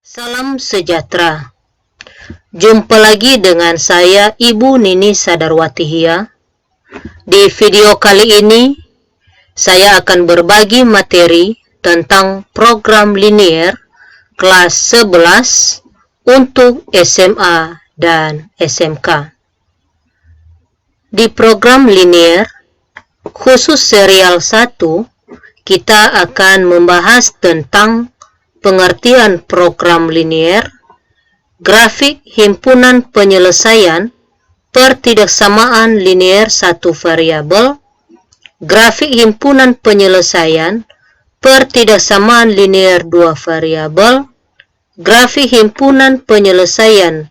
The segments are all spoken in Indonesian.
Salam sejahtera. Jumpa lagi dengan saya Ibu Nini Sadarwatihia. Di video kali ini saya akan berbagi materi tentang program linier kelas 11 untuk SMA dan SMK. Di program linier khusus serial 1 kita akan membahas tentang pengertian program linier, grafik himpunan penyelesaian pertidaksamaan linier satu variabel, grafik himpunan penyelesaian pertidaksamaan linier dua variabel, grafik himpunan penyelesaian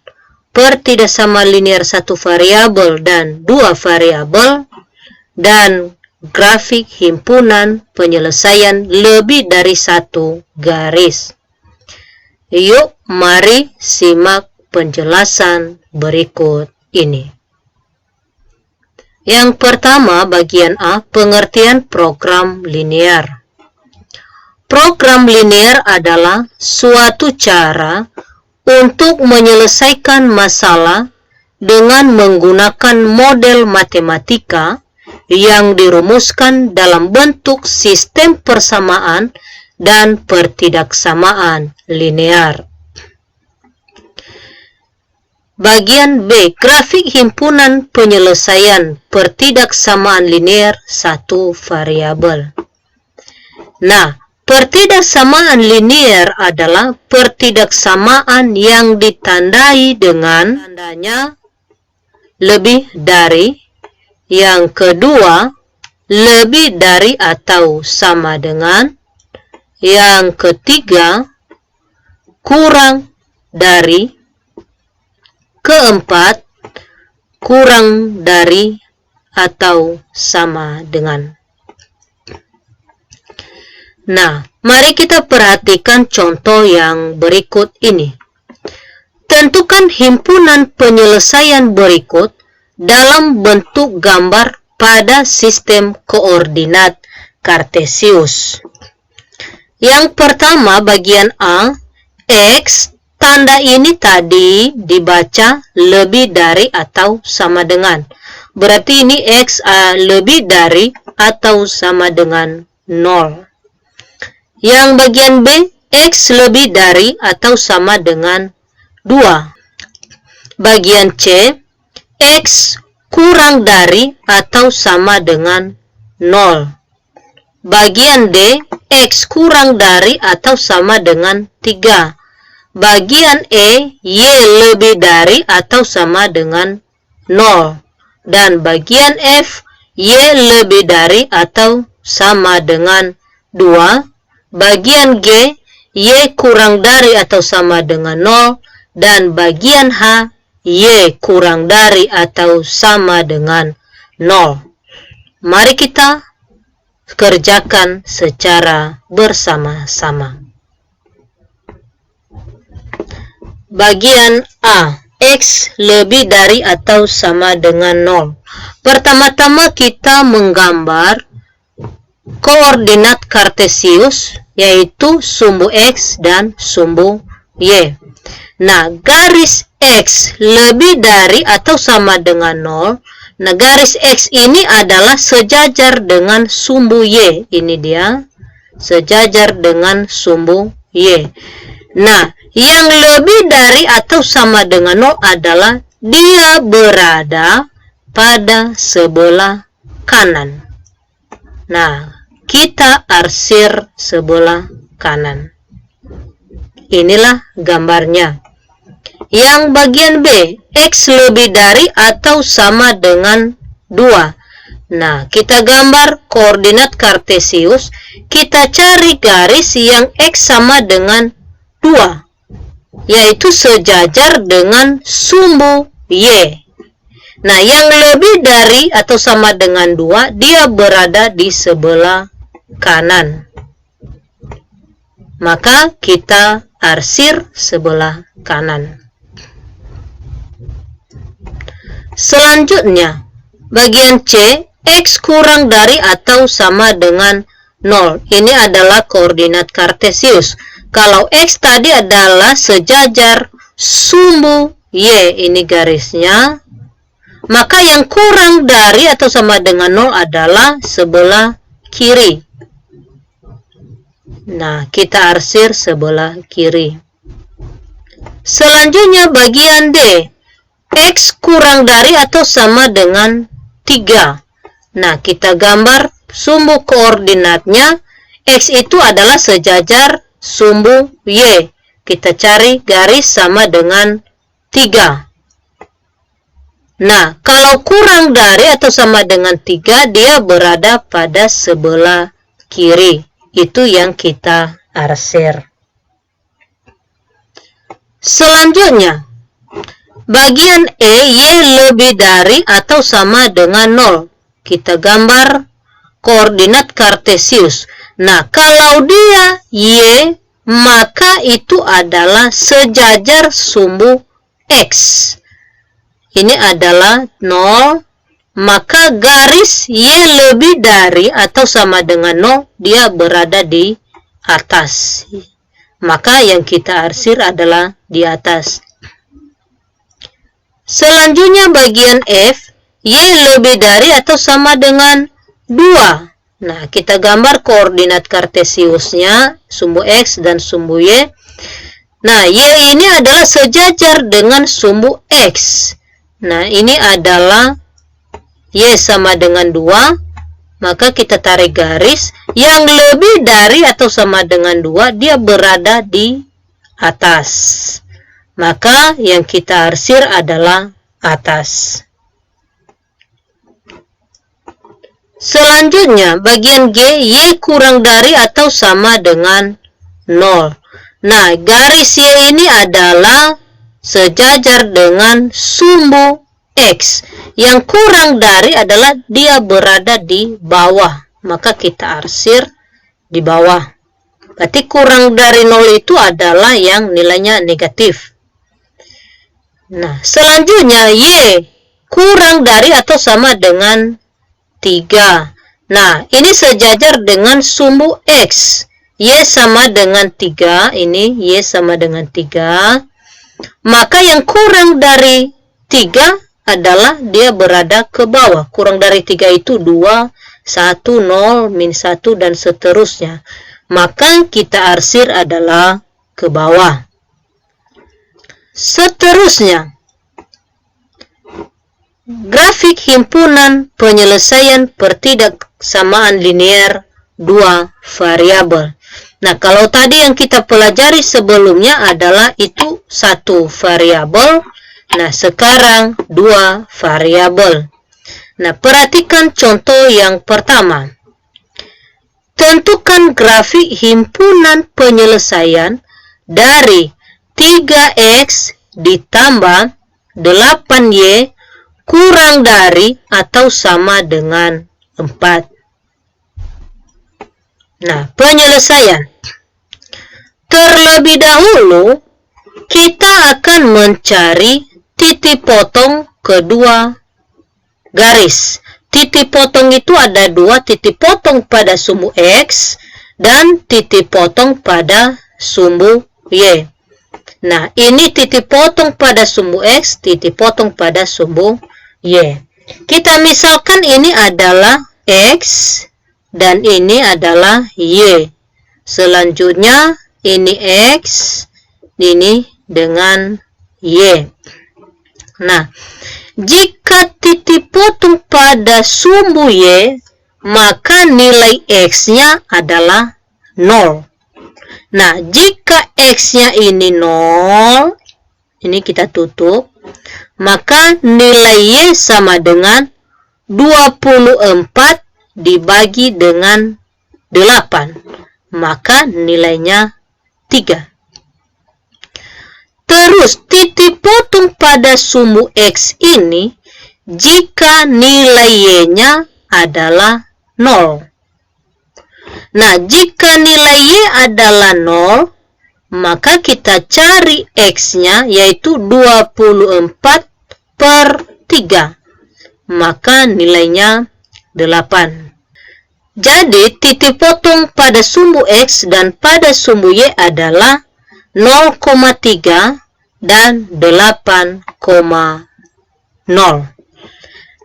pertidaksamaan linier satu variabel dan dua variabel, dan grafik himpunan penyelesaian lebih dari satu garis. Yuk, mari simak penjelasan berikut ini. Yang pertama, bagian A, pengertian program linier. Program linier adalah suatu cara untuk menyelesaikan masalah dengan menggunakan model matematika yang dirumuskan dalam bentuk sistem persamaan dan pertidaksamaan linear. Bagian B, grafik himpunan penyelesaian pertidaksamaan linear satu variabel. Nah, pertidaksamaan linear adalah pertidaksamaan yang ditandai dengan tandanya lebih dari, yang kedua lebih dari atau sama dengan, yang ketiga kurang dari, keempat kurang dari atau sama dengan. Nah, mari kita perhatikan contoh yang berikut ini. Tentukan himpunan penyelesaian berikut dalam bentuk gambar pada sistem koordinat Kartesius. Yang pertama, bagian A, X, tanda ini tadi dibaca lebih dari atau sama dengan. Berarti ini X lebih dari atau sama dengan 0. Yang bagian B, X lebih dari atau sama dengan 2. Bagian C, X kurang dari atau sama dengan 0. Bagian D, X kurang dari atau sama dengan 3. Bagian E, Y lebih dari atau sama dengan 0. Dan bagian F, Y lebih dari atau sama dengan 2. Bagian G, Y kurang dari atau sama dengan 0. Dan bagian H, Y kurang dari atau sama dengan 0. Mari kita kerjakan secara bersama-sama. Bagian A, X lebih dari atau sama dengan 0. Pertama-tama kita menggambar koordinat Kartesius, yaitu sumbu X dan sumbu Y. Nah, garis X lebih dari atau sama dengan 0. Nah, garis X ini adalah sejajar dengan sumbu Y. Ini dia, sejajar dengan sumbu Y. Nah, yang lebih dari atau sama dengan 0 adalah dia berada pada sebelah kanan. Nah, kita arsir sebelah kanan. Inilah gambarnya. Yang bagian B, X lebih dari atau sama dengan 2. Nah, kita gambar koordinat Kartesius, kita cari garis yang X sama dengan 2, yaitu sejajar dengan sumbu Y. Nah, yang lebih dari atau sama dengan 2, dia berada di sebelah kanan. Maka kita arsir sebelah kanan. Selanjutnya, bagian C, X kurang dari atau sama dengan 0. Ini adalah koordinat Kartesius. kalau X tadi adalah sejajar sumbu Y, ini garisnya, maka yang kurang dari atau sama dengan 0 adalah sebelah kiri. Nah, kita arsir sebelah kiri. Selanjutnya bagian D, X kurang dari atau sama dengan 3. Nah, kita gambar sumbu koordinatnya. X itu adalah sejajar sumbu Y. Kita cari garis sama dengan 3. Nah, kalau kurang dari atau sama dengan 3, dia berada pada sebelah kiri. Itu yang kita arsir. Selanjutnya, bagian E, Y lebih dari atau sama dengan 0. Kita gambar koordinat kartesius. Nah, kalau dia Y, maka itu adalah sejajar sumbu X. Ini adalah 0. Maka garis Y lebih dari atau sama dengan 0, dia berada di atas. Maka yang kita arsir adalah di atas. Selanjutnya bagian F, Y lebih dari atau sama dengan 2. Nah, kita gambar koordinat kartesiusnya, sumbu X dan sumbu Y. Nah, Y ini adalah sejajar dengan sumbu X. Nah, ini adalah Y sama dengan 2, maka kita tarik garis. Yang lebih dari atau sama dengan 2, dia berada di atas. Maka yang kita arsir adalah atas. Selanjutnya, bagian G, Y kurang dari atau sama dengan 0. Nah, garis Y ini adalah sejajar dengan sumbu X. Yang kurang dari adalah dia berada di bawah. Maka kita arsir di bawah. Berarti kurang dari 0 itu adalah yang nilainya negatif. Nah, selanjutnya Y kurang dari atau sama dengan 3. Nah, ini sejajar dengan sumbu X. Y sama dengan 3. Ini Y sama dengan 3. Maka yang kurang dari 3 adalah dia berada ke bawah. Kurang dari 3 itu 2, 1, 0, min 1, dan seterusnya. Maka kita arsir adalah ke bawah. Seterusnya, grafik himpunan penyelesaian pertidaksamaan linear 2 variabel. Nah, kalau tadi yang kita pelajari sebelumnya adalah itu 1 variabel. Nah, sekarang 2 variabel. Nah, perhatikan contoh yang pertama. Tentukan grafik himpunan penyelesaian dari 3X ditambah 8Y kurang dari atau sama dengan 4. Nah, penyelesaian. Terlebih dahulu, kita akan mencari titik potong kedua garis. Titik potong itu ada 2, titik potong pada sumbu X dan titik potong pada sumbu Y. Nah, ini titik potong pada sumbu X, titik potong pada sumbu Y. Kita misalkan ini adalah X dan ini adalah Y. Selanjutnya ini X, ini dengan Y. Nah, jika titik potong pada sumbu Y, maka nilai X-nya adalah 0. Nah, jika X-nya ini 0, ini kita tutup, maka nilai Y sama dengan 24 dibagi dengan 8. Maka nilainya 3. Terus, titik potong pada sumbu X ini, jika nilai Y-nya adalah 0. Nah, jika nilai Y adalah 0, maka kita cari X-nya, yaitu 24 per 3. Maka nilainya 8. Jadi titik potong pada sumbu X dan pada sumbu Y adalah 0,3 dan 8,0.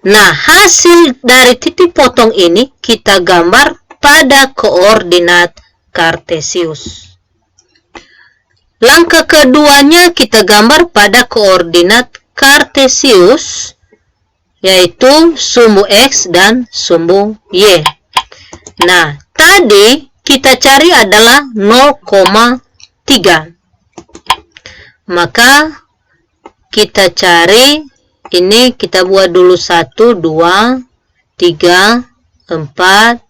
Nah, hasil dari titik potong ini kita gambar pada koordinat Kartesius. Langkah keduanya kita gambar pada koordinat Kartesius, yaitu sumbu X dan sumbu Y. Nah, tadi kita cari adalah 0,3. Maka kita cari, ini kita buat dulu 1, 2, 3, 4,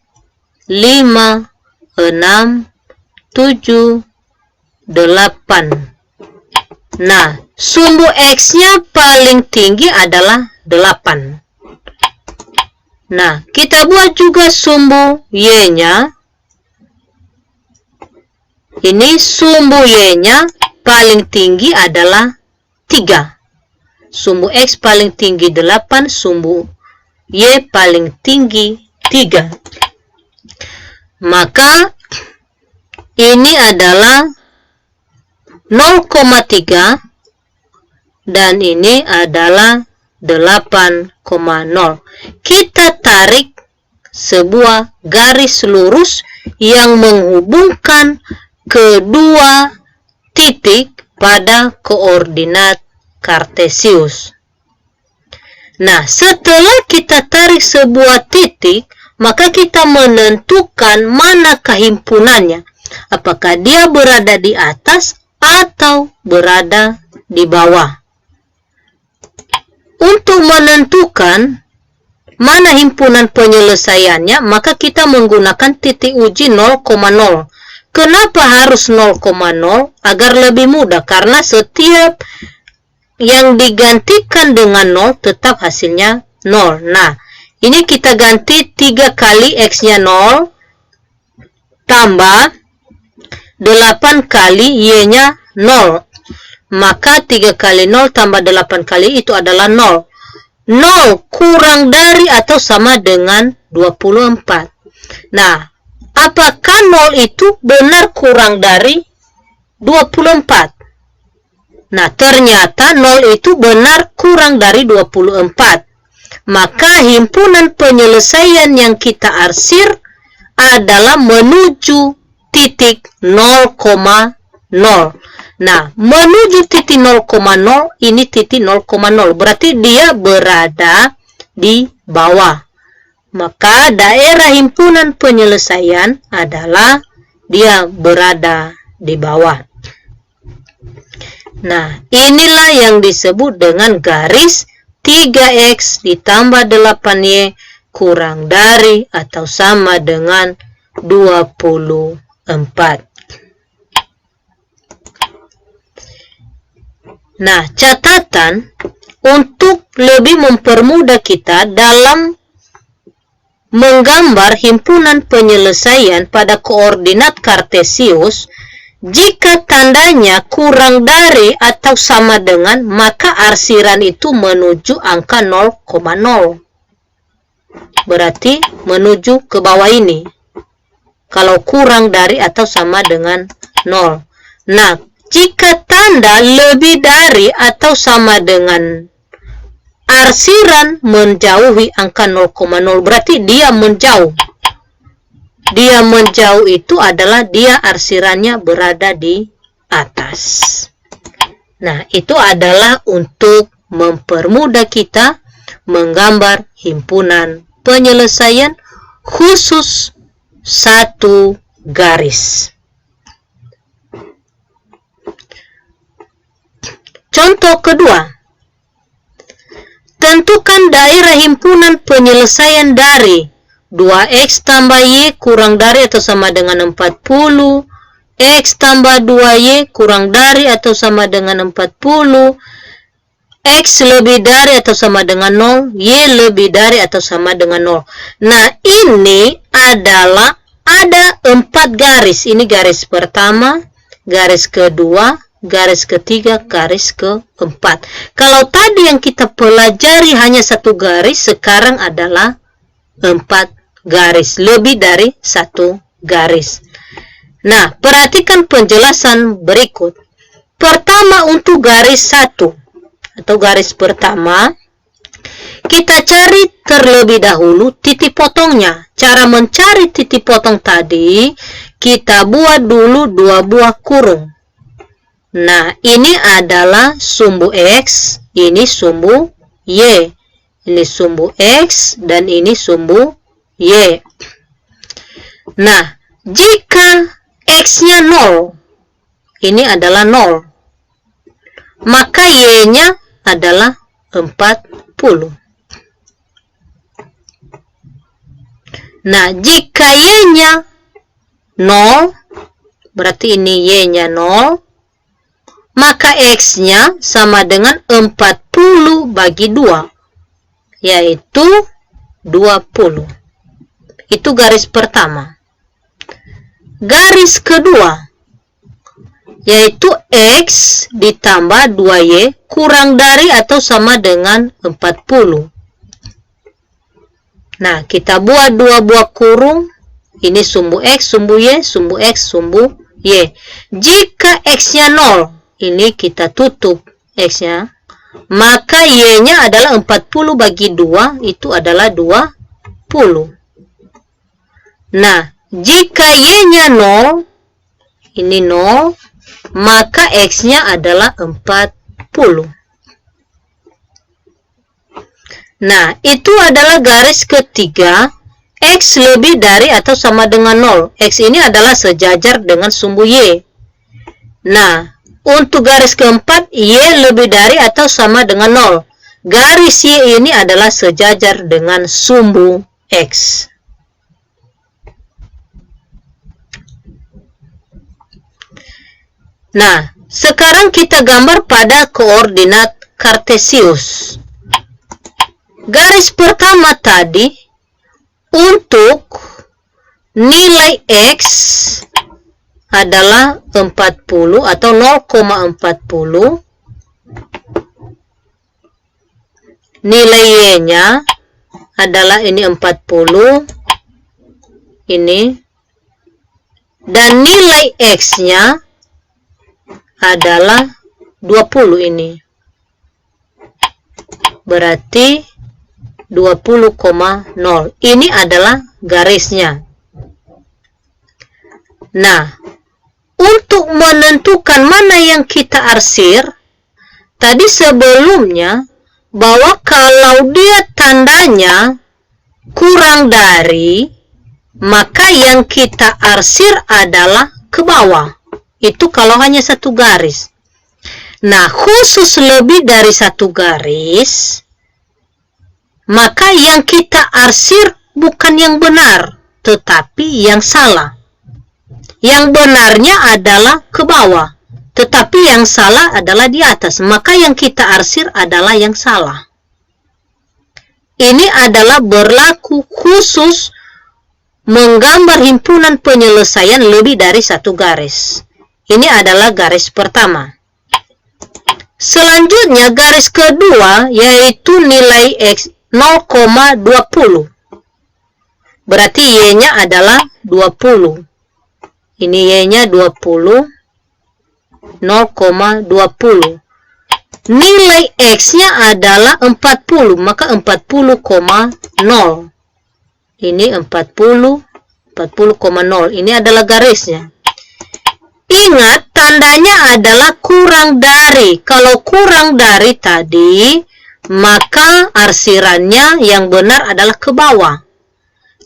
5, 6, 7, 8. Nah, sumbu X-nya paling tinggi adalah 8. Nah, kita buat juga sumbu Y-nya. Ini sumbu Y-nya paling tinggi adalah 3. Sumbu X paling tinggi 8, sumbu Y paling tinggi 3. Maka ini adalah 0,3 dan ini adalah 8,0. Kita tarik sebuah garis lurus yang menghubungkan kedua titik pada koordinat Kartesius. Nah, setelah kita tarik sebuah titik, maka kita menentukan mana himpunannya. Apakah dia berada di atas atau berada di bawah. Untuk menentukan mana himpunan penyelesaiannya, maka kita menggunakan titik uji 0,0. Kenapa harus 0,0? Agar lebih mudah, karena setiap yang digantikan dengan 0 tetap hasilnya 0. Nah, ini kita ganti 3 kali X-nya 0 tambah 8 kali Y-nya 0. Maka 3 kali 0 tambah 8 kali itu adalah 0. 0 kurang dari atau sama dengan 24. Nah, apakah 0 itu benar kurang dari 24? Nah, ternyata 0 itu benar kurang dari 24. Maka himpunan penyelesaian yang kita arsir adalah menuju titik 0,0. Nah, menuju titik 0,0, ini titik 0,0. Berarti dia berada di bawah. Maka daerah himpunan penyelesaian adalah dia berada di bawah. Nah, inilah yang disebut dengan garis 3X ditambah 8Y kurang dari atau sama dengan 24. Nah, catatan untuk lebih mempermudah kita dalam menggambar himpunan penyelesaian pada koordinat Kartesius, jika tandanya kurang dari atau sama dengan, maka arsiran itu menuju angka 0,0. Berarti menuju ke bawah ini. Kalau kurang dari atau sama dengan 0. Nah, jika tanda lebih dari atau sama dengan, arsiran menjauhi angka 0,0, berarti dia menjauh. Dia menjauh itu adalah dia arsirannya berada di atas. Nah, itu adalah untuk mempermudah kita menggambar himpunan penyelesaian khusus satu garis. Contoh kedua, tentukan daerah himpunan penyelesaian dari 2X tambah Y kurang dari atau sama dengan 40, X tambah 2Y kurang dari atau sama dengan 40, X lebih dari atau sama dengan 0, Y lebih dari atau sama dengan 0. Nah, ini adalah ada 4 garis. Ini garis pertama, garis kedua, garis ketiga, garis keempat. Kalau tadi yang kita pelajari hanya satu garis, sekarang adalah 4 garis, lebih dari satu garis. Nah, perhatikan penjelasan berikut. Pertama, untuk garis 1 atau garis pertama, kita cari terlebih dahulu titik potongnya. Cara mencari titik potong tadi, kita buat dulu 2 buah kurung. Nah, ini adalah sumbu X, ini sumbu Y. Ini sumbu X dan ini sumbu Y. Nah, jika X-nya 0, ini adalah 0, maka Y-nya adalah 40. Nah, jika Y-nya 0, berarti ini Y-nya 0, maka X-nya sama dengan 40 bagi 2, yaitu 20. Itu garis pertama. Garis kedua, yaitu X ditambah 2Y kurang dari atau sama dengan 40. Nah, kita buat 2 buah kurung. Ini sumbu X, sumbu Y, sumbu X, sumbu Y. Jika X-nya 0, ini kita tutup X-nya, maka Y-nya adalah 40 bagi 2, itu adalah 20. Nah, jika Y-nya 0, ini 0, maka X-nya adalah 40. Nah, itu adalah garis ketiga, X lebih dari atau sama dengan 0. X ini adalah sejajar dengan sumbu Y. Nah, untuk garis keempat, Y lebih dari atau sama dengan 0. Garis Y ini adalah sejajar dengan sumbu X. Nah, sekarang kita gambar pada koordinat kartesius. Garis pertama tadi, untuk nilai X adalah 40 atau 0,40. Nilai Y-nya adalah ini 40, ini. Dan nilai X-nya adalah 20 ini. Berarti 20,0. Ini adalah garisnya. Nah, untuk menentukan mana yang kita arsir, tadi sebelumnya, bahwa kalau dia tandanya kurang dari, maka yang kita arsir adalah ke bawah. Itu kalau hanya satu garis. Nah, khusus lebih dari satu garis, maka yang kita arsir bukan yang benar, tetapi yang salah. Yang benarnya adalah ke bawah, tetapi yang salah adalah di atas. Maka yang kita arsir adalah yang salah. Ini adalah berlaku khusus menggambar himpunan penyelesaian lebih dari satu garis. Ini adalah garis pertama. Selanjutnya garis kedua, yaitu nilai X 0,20. Berarti Y-nya adalah 20. Ini Y-nya 20. 0,20. Nilai X-nya adalah 40. Maka 40,0. Ini 40. 40,0. Ini adalah garisnya. Ingat, tandanya adalah kurang dari. Kalau kurang dari tadi, maka arsirannya yang benar adalah ke bawah.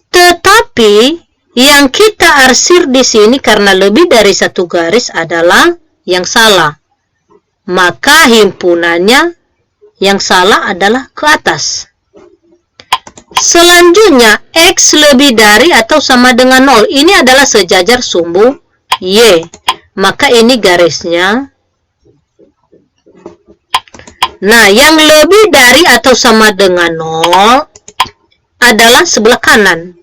Tetapi yang kita arsir di sini karena lebih dari satu garis adalah yang salah. Maka himpunannya yang salah adalah ke atas. Selanjutnya, X lebih dari atau sama dengan 0. Ini adalah sejajar sumbu Y. Maka ini garisnya. Nah, yang lebih dari atau sama dengan 0 adalah sebelah kanan.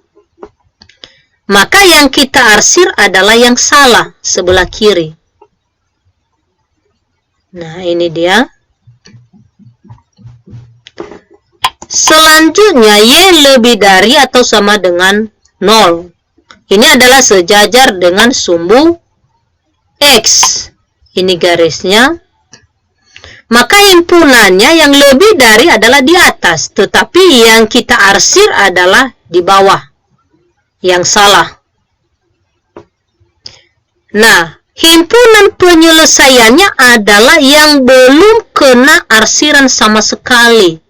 Maka yang kita arsir adalah yang salah, sebelah kiri. Nah, ini dia. Selanjutnya, Y lebih dari atau sama dengan 0. Ini adalah sejajar dengan sumbu X. Ini garisnya. Maka himpunannya yang lebih dari adalah di atas, tetapi yang kita arsir adalah di bawah. Yang salah. Nah, himpunan penyelesaiannya adalah yang belum kena arsiran sama sekali.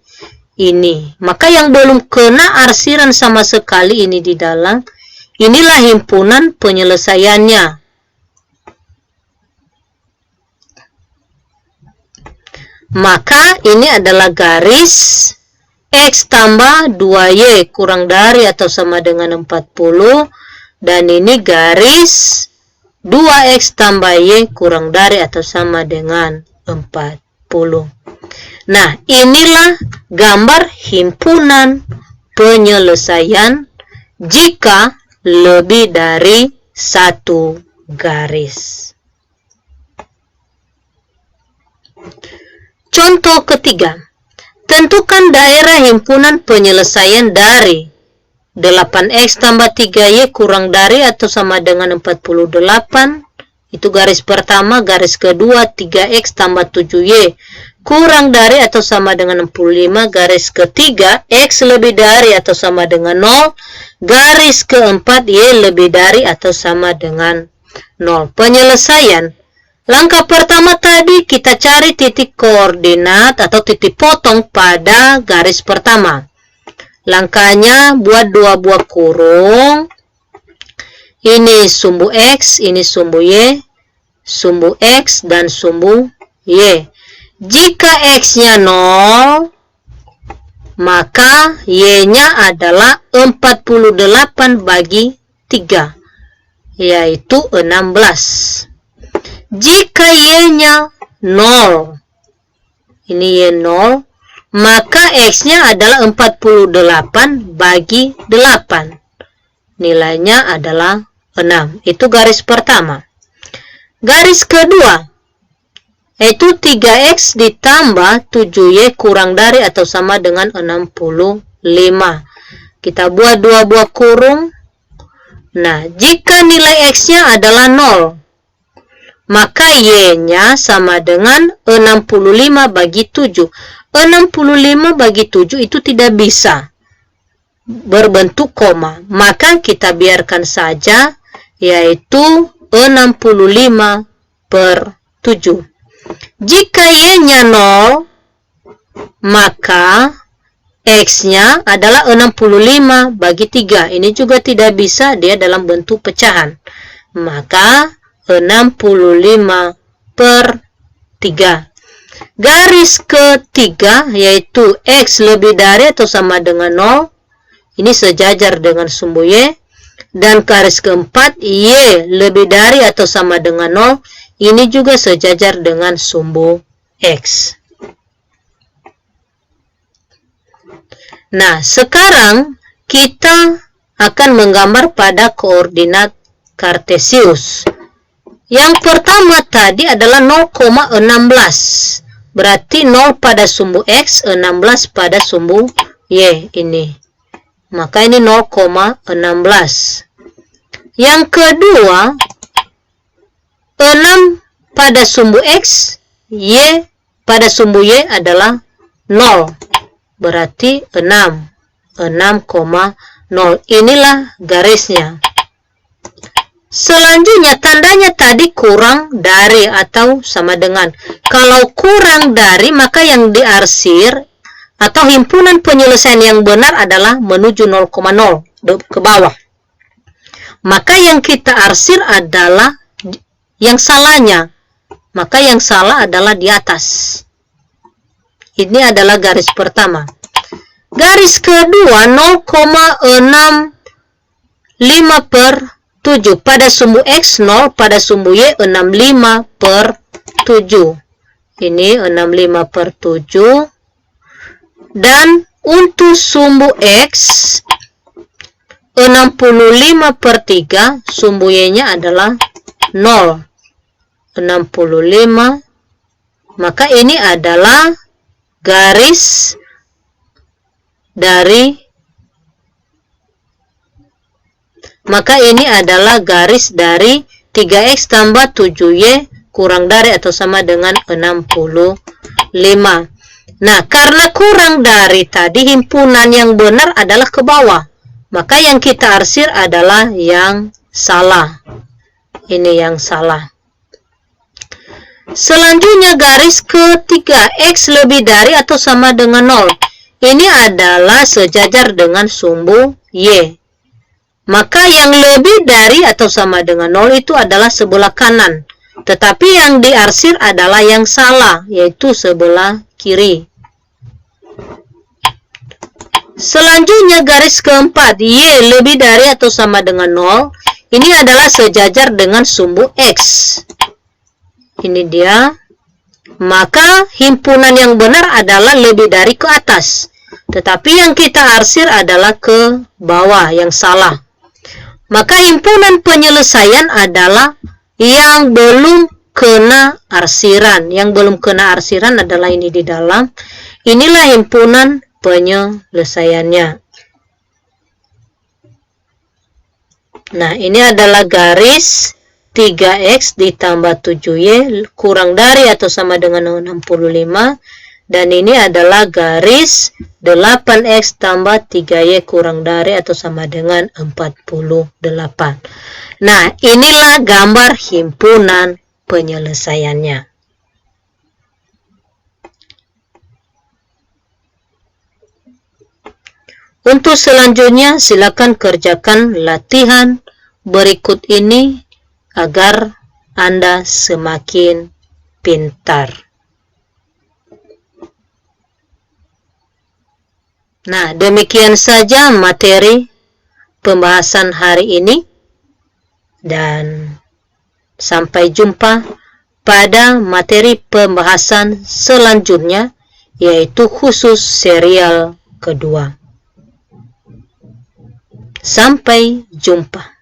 Ini. Maka yang belum kena arsiran sama sekali ini di dalam, inilah himpunan penyelesaiannya. Maka ini adalah garis X tambah 2Y kurang dari atau sama dengan 40. Dan ini garis 2X tambah Y kurang dari atau sama dengan 40. Nah, inilah gambar himpunan penyelesaian jika lebih dari satu garis. Contoh ketiga, tentukan daerah himpunan penyelesaian dari 8X tambah 3Y kurang dari atau sama dengan 48. Itu garis pertama. Garis kedua, 3X tambah 7Y kurang dari atau sama dengan 65. Garis ketiga, X lebih dari atau sama dengan 0. Garis keempat, Y lebih dari atau sama dengan 0. Penyelesaian. Langkah pertama tadi kita cari titik koordinat atau titik potong pada garis pertama. Langkahnya buat dua buah kurung. Ini sumbu X, ini sumbu Y, sumbu X dan sumbu Y. Jika X-nya 0, maka Y-nya adalah 48 bagi 3, yaitu 16. Jika Y-nya 0, ini Y0, maka X-nya adalah 48 bagi 8. Nilainya adalah 6. Itu garis pertama. Garis kedua, yaitu 3X ditambah 7Y kurang dari atau sama dengan 65. Kita buat dua buah kurung. Nah, jika nilai X-nya adalah 0, maka Y-nya sama dengan 65 bagi 7. 65 bagi 7 itu tidak bisa berbentuk koma. Maka kita biarkan saja, yaitu 65 per 7. Jika Y-nya 0, maka X-nya adalah 65 bagi 3. Ini juga tidak bisa, dia dalam bentuk pecahan. Maka 65 per 3. Garis ketiga, yaitu X lebih dari atau sama dengan 0. Ini sejajar dengan sumbu Y. Dan garis keempat, Y lebih dari atau sama dengan 0. Ini juga sejajar dengan sumbu X. Nah, sekarang kita akan menggambar pada koordinat Kartesius. Yang pertama tadi adalah 0,16. Berarti 0 pada sumbu X, 16 pada sumbu Y ini. Maka ini 0,16. Yang kedua, 6 pada sumbu X, Y pada sumbu Y adalah 0. Berarti 6. 6,0. Inilah garisnya. Selanjutnya tandanya tadi kurang dari atau sama dengan. Kalau kurang dari, maka yang diarsir atau himpunan penyelesaian yang benar adalah menuju 0,0 ke bawah. Maka yang kita arsir adalah yang salahnya. Maka yang salah adalah di atas. Ini adalah garis pertama. Garis kedua 0,65 per 7. Pada sumbu X 0, pada sumbu Y 65 per 7. Ini 65 per 7. Dan untuk sumbu X 65 per 3, sumbu Y-nya adalah 0. 65. Maka ini adalah garis dari, maka ini adalah garis dari 3x tambah 7y kurang dari atau sama dengan 65. Nah, karena kurang dari tadi, himpunan yang benar adalah ke bawah, maka yang kita arsir adalah yang salah. Ini yang salah. Selanjutnya garis ketiga, x lebih dari atau sama dengan 0. Ini adalah sejajar dengan sumbu y. Maka yang lebih dari atau sama dengan 0 itu adalah sebelah kanan. Tetapi yang diarsir adalah yang salah, yaitu sebelah kiri. Selanjutnya garis keempat, y lebih dari atau sama dengan 0. Ini adalah sejajar dengan sumbu x. Ini dia. Maka himpunan yang benar adalah lebih dari ke atas. Tetapi yang kita arsir adalah ke bawah, yang salah. Maka himpunan penyelesaian adalah yang belum kena arsiran. Yang belum kena arsiran adalah ini di dalam. Inilah himpunan penyelesaiannya. Nah, ini adalah garis 3x ditambah 7y kurang dari atau sama dengan 65. Dan ini adalah garis 8x tambah 3y kurang dari atau sama dengan 48. Nah, inilah gambar himpunan penyelesaiannya. Untuk selanjutnya, silakan kerjakan latihan berikut ini agar Anda semakin pintar. Nah, demikian saja materi pembahasan hari ini. Dan sampai jumpa pada materi pembahasan selanjutnya, yaitu khusus serial kedua. Sampai jumpa.